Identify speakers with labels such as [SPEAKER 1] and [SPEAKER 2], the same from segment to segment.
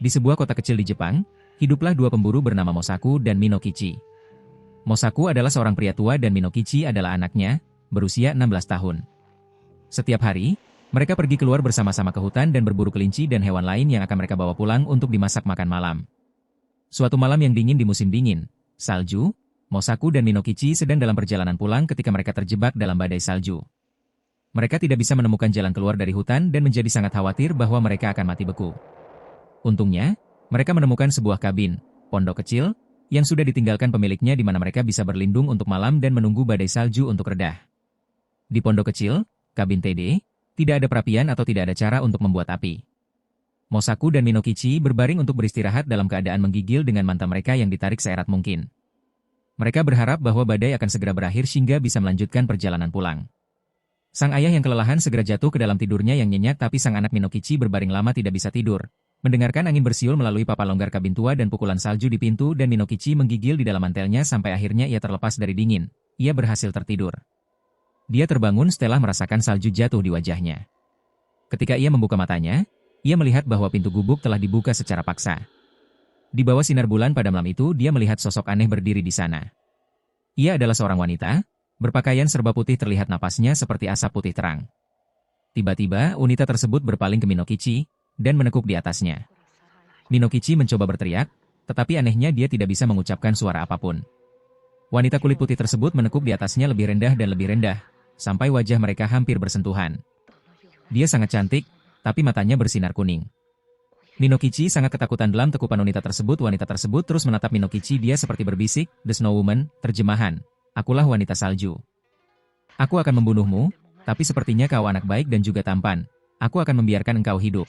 [SPEAKER 1] Di sebuah kota kecil di Jepang, hiduplah dua pemburu bernama Mosaku dan Minokichi. Mosaku adalah seorang pria tua dan Minokichi adalah anaknya, berusia 16 tahun. Setiap hari, mereka pergi keluar bersama-sama ke hutan dan berburu kelinci dan hewan lain yang akan mereka bawa pulang untuk dimasak makan malam. Suatu malam yang dingin di musim dingin, salju, Mosaku dan Minokichi sedang dalam perjalanan pulang ketika mereka terjebak dalam badai salju. Mereka tidak bisa menemukan jalan keluar dari hutan dan menjadi sangat khawatir bahwa mereka akan mati beku. Untungnya, mereka menemukan sebuah kabin, pondok kecil, yang sudah ditinggalkan pemiliknya di mana mereka bisa berlindung untuk malam dan menunggu badai salju untuk redah. Di pondok kecil, kabin TD, tidak ada perapian atau tidak ada cara untuk membuat api. Mosaku dan Minokichi berbaring untuk beristirahat dalam keadaan menggigil dengan mata mereka yang ditarik seerat mungkin. Mereka berharap bahwa badai akan segera berakhir sehingga bisa melanjutkan perjalanan pulang. Sang ayah yang kelelahan segera jatuh ke dalam tidurnya yang nyenyak tapi sang anak Minokichi berbaring lama tidak bisa tidur. Mendengarkan angin bersiul melalui papan longgar kabin tua dan pukulan salju di pintu dan Minokichi menggigil di dalam mantelnya sampai akhirnya ia terlepas dari dingin. Ia berhasil tertidur. Dia terbangun setelah merasakan salju jatuh di wajahnya. Ketika ia membuka matanya, ia melihat bahwa pintu gubuk telah dibuka secara paksa. Di bawah sinar bulan pada malam itu dia melihat sosok aneh berdiri di sana. Ia adalah seorang wanita, berpakaian serba putih terlihat napasnya seperti asap putih terang. Tiba-tiba wanita tersebut berpaling ke Minokichi dan menekuk di atasnya. Minokichi mencoba berteriak, tetapi anehnya dia tidak bisa mengucapkan suara apapun. Wanita kulit putih tersebut menekuk di atasnya lebih rendah dan lebih rendah, sampai wajah mereka hampir bersentuhan. Dia sangat cantik, tapi matanya bersinar kuning. Minokichi sangat ketakutan dalam tekupan wanita tersebut. Wanita tersebut terus menatap Minokichi. Dia seperti berbisik, "The Snow Woman, terjemahan, akulah wanita salju. Aku akan membunuhmu, tapi sepertinya kau anak baik dan juga tampan. Aku akan membiarkan engkau hidup.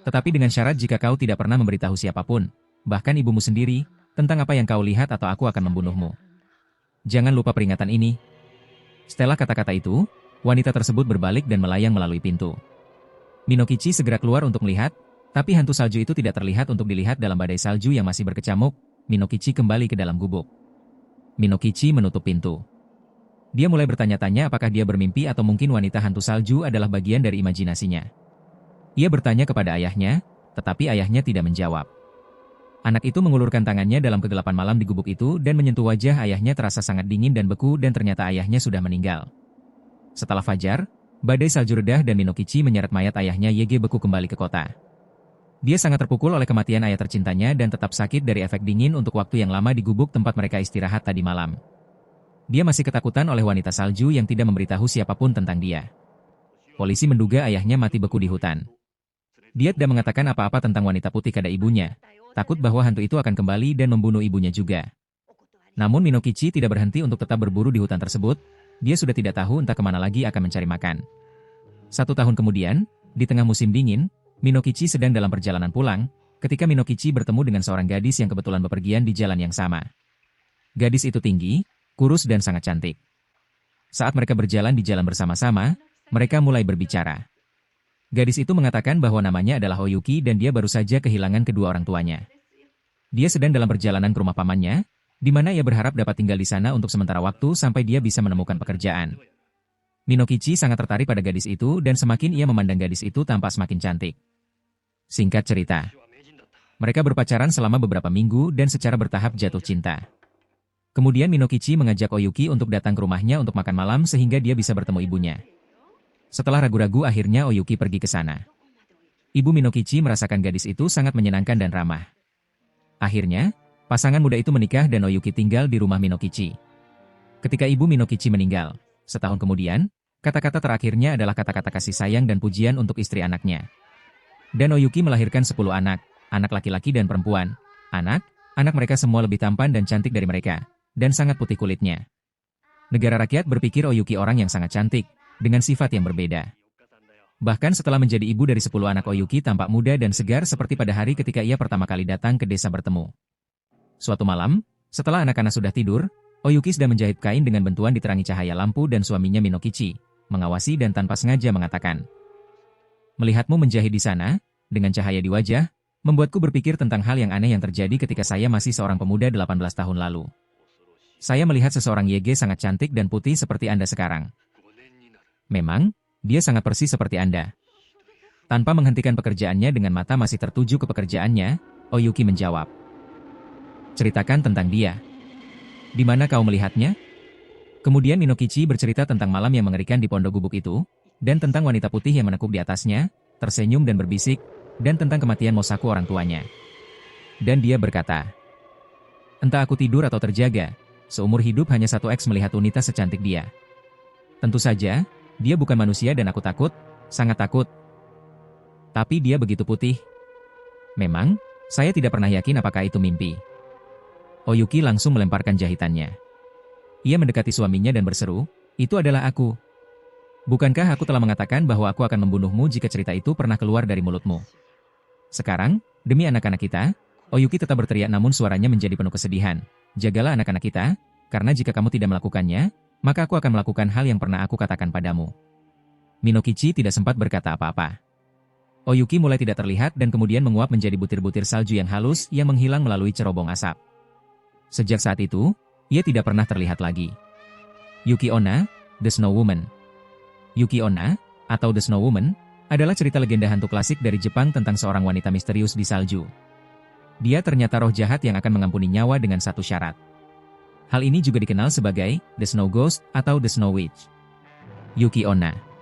[SPEAKER 1] Tetapi dengan syarat jika kau tidak pernah memberitahu siapapun, bahkan ibumu sendiri, tentang apa yang kau lihat atau aku akan membunuhmu. Jangan lupa peringatan ini." Setelah kata-kata itu, wanita tersebut berbalik dan melayang melalui pintu. Minokichi segera keluar untuk melihat, tapi hantu salju itu tidak terlihat untuk dilihat dalam badai salju yang masih berkecamuk. Minokichi kembali ke dalam gubuk. Minokichi menutup pintu. Dia mulai bertanya-tanya apakah dia bermimpi atau mungkin wanita hantu salju adalah bagian dari imajinasinya. Ia bertanya kepada ayahnya, tetapi ayahnya tidak menjawab. Anak itu mengulurkan tangannya dalam kegelapan malam di gubuk itu dan menyentuh wajah ayahnya terasa sangat dingin dan beku dan ternyata ayahnya sudah meninggal. Setelah fajar, badai salju redah dan Minokichi menyeret mayat ayahnya Yege beku kembali ke kota. Dia sangat terpukul oleh kematian ayah tercintanya dan tetap sakit dari efek dingin untuk waktu yang lama di gubuk tempat mereka istirahat tadi malam. Dia masih ketakutan oleh wanita salju yang tidak memberitahu siapapun tentang dia. Polisi menduga ayahnya mati beku di hutan. Dia tidak mengatakan apa-apa tentang wanita putih pada ibunya, takut bahwa hantu itu akan kembali dan membunuh ibunya juga. Namun Minokichi tidak berhenti untuk tetap berburu di hutan tersebut. Dia sudah tidak tahu entah kemana lagi akan mencari makan. 1 tahun kemudian, di tengah musim dingin, Minokichi sedang dalam perjalanan pulang, ketika Minokichi bertemu dengan seorang gadis yang kebetulan bepergian di jalan yang sama. Gadis itu tinggi, kurus dan sangat cantik. Saat mereka berjalan di jalan bersama-sama, mereka mulai berbicara. Gadis itu mengatakan bahwa namanya adalah Oyuki dan dia baru saja kehilangan kedua orang tuanya. Dia sedang dalam perjalanan ke rumah pamannya, di mana ia berharap dapat tinggal di sana untuk sementara waktu sampai dia bisa menemukan pekerjaan. Minokichi sangat tertarik pada gadis itu dan semakin ia memandang gadis itu tampak semakin cantik. Singkat cerita, mereka berpacaran selama beberapa minggu dan secara bertahap jatuh cinta. Kemudian Minokichi mengajak Oyuki untuk datang ke rumahnya untuk makan malam sehingga dia bisa bertemu ibunya. Setelah ragu-ragu akhirnya Oyuki pergi ke sana. Ibu Minokichi merasakan gadis itu sangat menyenangkan dan ramah. Akhirnya, pasangan muda itu menikah dan Oyuki tinggal di rumah Minokichi. Ketika ibu Minokichi meninggal, setahun kemudian, kata-kata terakhirnya adalah kata-kata kasih sayang dan pujian untuk istri anaknya. Dan Oyuki melahirkan 10 anak, anak laki-laki dan perempuan. Anak mereka semua lebih tampan dan cantik dari mereka, dan sangat putih kulitnya. Negara rakyat berpikir Oyuki orang yang sangat cantik, dengan sifat yang berbeda. Bahkan setelah menjadi ibu dari 10 anak Oyuki tampak muda dan segar seperti pada hari ketika ia pertama kali datang ke desa bertemu. Suatu malam, setelah anak-anak sudah tidur, Oyuki sedang menjahit kain dengan bantuan diterangi cahaya lampu dan suaminya Minokichi mengawasi dan tanpa sengaja mengatakan, "Melihatmu menjahit di sana, dengan cahaya di wajah, membuatku berpikir tentang hal yang aneh yang terjadi ketika saya masih seorang pemuda 18 tahun lalu. Saya melihat seseorang Yege sangat cantik dan putih seperti Anda sekarang. Memang, dia sangat persis seperti Anda. Tanpa menghentikan pekerjaannya dengan mata masih tertuju ke pekerjaannya, Oyuki menjawab. Ceritakan tentang dia. Di mana kau melihatnya? Kemudian Minokichi bercerita tentang malam yang mengerikan di pondok gubuk itu, dan tentang wanita putih yang menekuk di atasnya, tersenyum dan berbisik, dan tentang kematian Mosaku orang tuanya. Dan dia berkata, entah aku tidur atau terjaga, seumur hidup hanya satu X melihat wanita secantik dia. Tentu saja, dia bukan manusia dan aku takut, sangat takut. Tapi dia begitu putih. Memang, saya tidak pernah yakin apakah itu mimpi. Oyuki langsung melemparkan jahitannya. Ia mendekati suaminya dan berseru, itu adalah aku. Bukankah aku telah mengatakan bahwa aku akan membunuhmu jika cerita itu pernah keluar dari mulutmu? Sekarang, demi anak-anak kita, Oyuki tetap berteriak namun suaranya menjadi penuh kesedihan. Jagalah anak-anak kita, karena jika kamu tidak melakukannya, maka aku akan melakukan hal yang pernah aku katakan padamu. Minokichi tidak sempat berkata apa-apa. Oyuki mulai tidak terlihat dan kemudian menguap menjadi butir-butir salju yang halus yang menghilang melalui cerobong asap. Sejak saat itu, ia tidak pernah terlihat lagi. Yuki Onna, The Snow Woman. Yuki Onna, atau The Snow Woman, adalah cerita legenda hantu klasik dari Jepang tentang seorang wanita misterius di salju. Dia ternyata roh jahat yang akan mengampuni nyawa dengan satu syarat. Hal ini juga dikenal sebagai The Snow Ghost atau The Snow Witch. Yuki Onna.